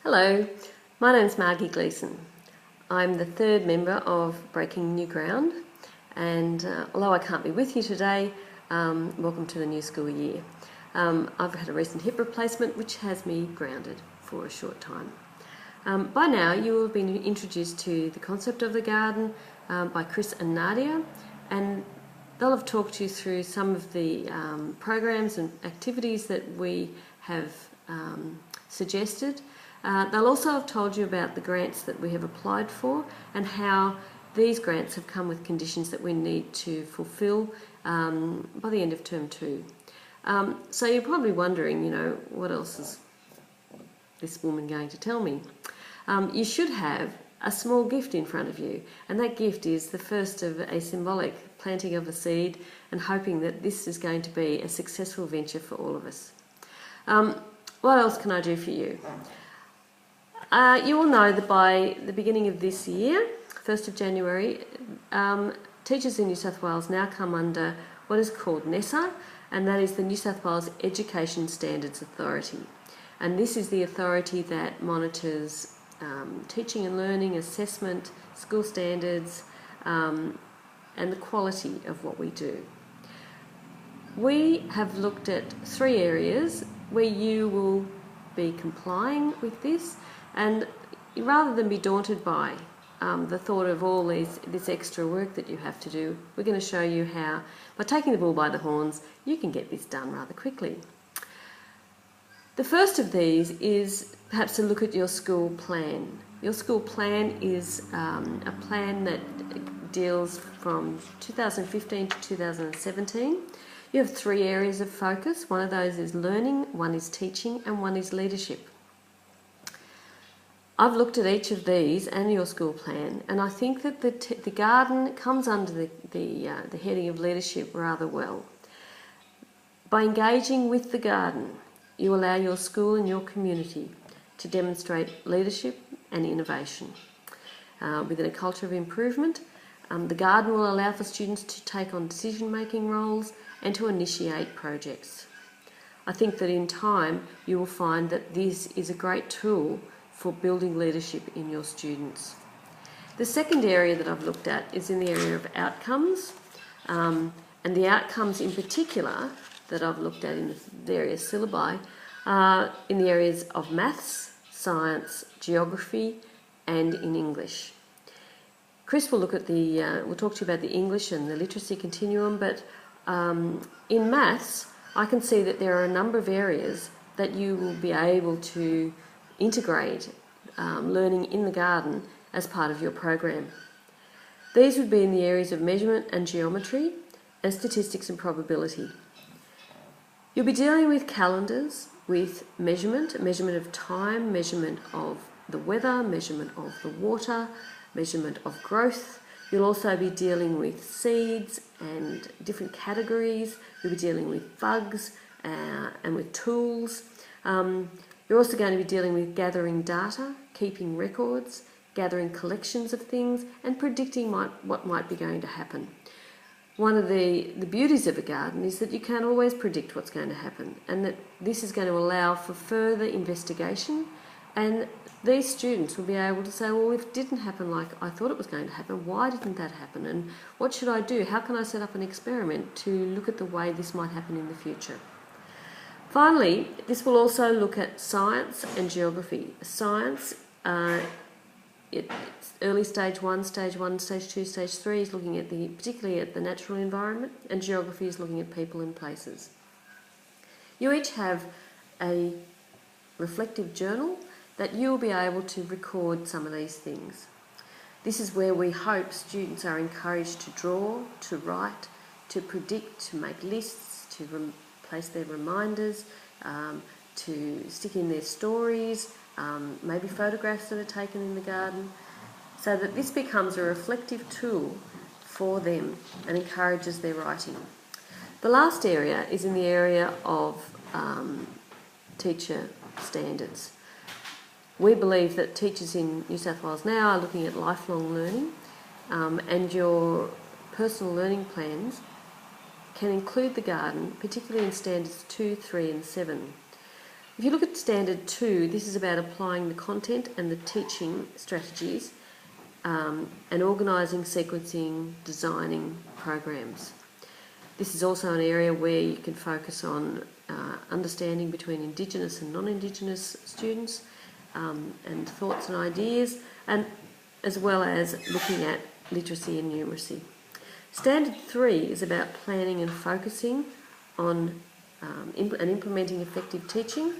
Hello, my name's Margie Gleeson. I'm the third member of Breaking New Ground, and although I can't be with you today, welcome to the new school year. I've had a recent hip replacement which has me grounded for a short time. By now you will have been introduced to the concept of the garden by Chris and Nadia, and they'll have talked you through some of the programs and activities that we have suggested. They'll also have told you about the grants that we have applied for and how these grants have come with conditions that we need to fulfil by the end of term 2. So you're probably wondering, what else is this woman going to tell me? You should have a small gift in front of you, and that gift is the first of a symbolic planting of a seed and hoping that this is going to be a successful venture for all of us. What else can I do for you? You will know that by the beginning of this year, 1st of January, teachers in New South Wales now come under what is called NESA, and that is the New South Wales Education Standards Authority. And this is the authority that monitors teaching and learning, assessment, school standards, and the quality of what we do. We have looked at 3 areas where you will be complying with this, and rather than be daunted by the thought of all this extra work that you have to do, we're going to show you how, by taking the bull by the horns, you can get this done rather quickly. The first of these is perhaps to look at your school plan. Your school plan is a plan that deals from 2015 to 2017. You have 3 areas of focus. One of those is learning, one is teaching, and one is leadership. I've looked at each of these and your school plan, and I think that the garden comes under the heading of leadership rather well. By engaging with the garden, you allow your school and your community to demonstrate leadership and innovation. Within a culture of improvement, the garden will allow for students to take on decision-making roles and to initiate projects. I think that in time you will find that this is a great tool for building leadership in your students. The second area that I've looked at is in the area of outcomes, and the outcomes in particular that I've looked at in the various syllabi are in the areas of maths, science, geography, and in English. Chris will look at we'll talk to you about the English and the literacy continuum, but in maths, I can see that there are a number of areas that you will be able to integrate learning in the garden as part of your program. These would be in the areas of measurement and geometry, and statistics and probability. You'll be dealing with calendars, with measurement of time, measurement of the weather, measurement of the water, measurement of growth. You'll also be dealing with seeds and different categories. You'll be dealing with bugs and with tools. You're also going to be dealing with gathering data, keeping records, gathering collections of things, and predicting what might be going to happen. One of the beauties of a garden is that you can't always predict what's going to happen, and that this is going to allow for further investigation, and these students will be able to say, well, if it didn't happen like I thought it was going to happen, why didn't that happen, and what should I do? How can I set up an experiment to look at the way this might happen in the future? Finally, this will also look at science and geography. Science, it's early stage 1, stage 2, stage 3 is looking at particularly at the natural environment, and geography is looking at people and places. You each have a reflective journal that you'll be able to record some of these things. This is where we hope students are encouraged to draw, to write, to predict, to make lists, to place their reminders, to stick in their stories, maybe photographs that are taken in the garden, so that this becomes a reflective tool for them and encourages their writing. The last area is in the area of teacher standards. We believe that teachers in New South Wales now are looking at lifelong learning, and your personal learning plans can include the garden, particularly in standards 2, 3 and 7. If you look at Standard 2, this is about applying the content and the teaching strategies and organising, sequencing, designing programs. This is also an area where you can focus on understanding between Indigenous and non-Indigenous students and thoughts and ideas, and as well as looking at literacy and numeracy. Standard 3 is about planning and focusing on and implementing effective teaching.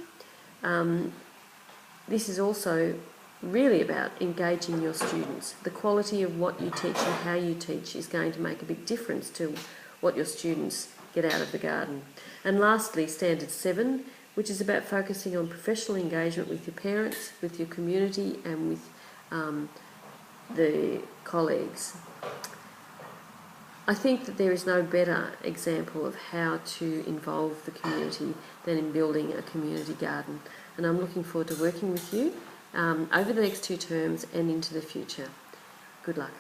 This is also really about engaging your students. The quality of what you teach and how you teach is going to make a big difference to what your students get out of the garden. And lastly, Standard 7, which is about focusing on professional engagement with your parents, with your community and with the colleagues. I think that there is no better example of how to involve the community than in building a community garden, and I'm looking forward to working with you over the next 2 terms and into the future. Good luck.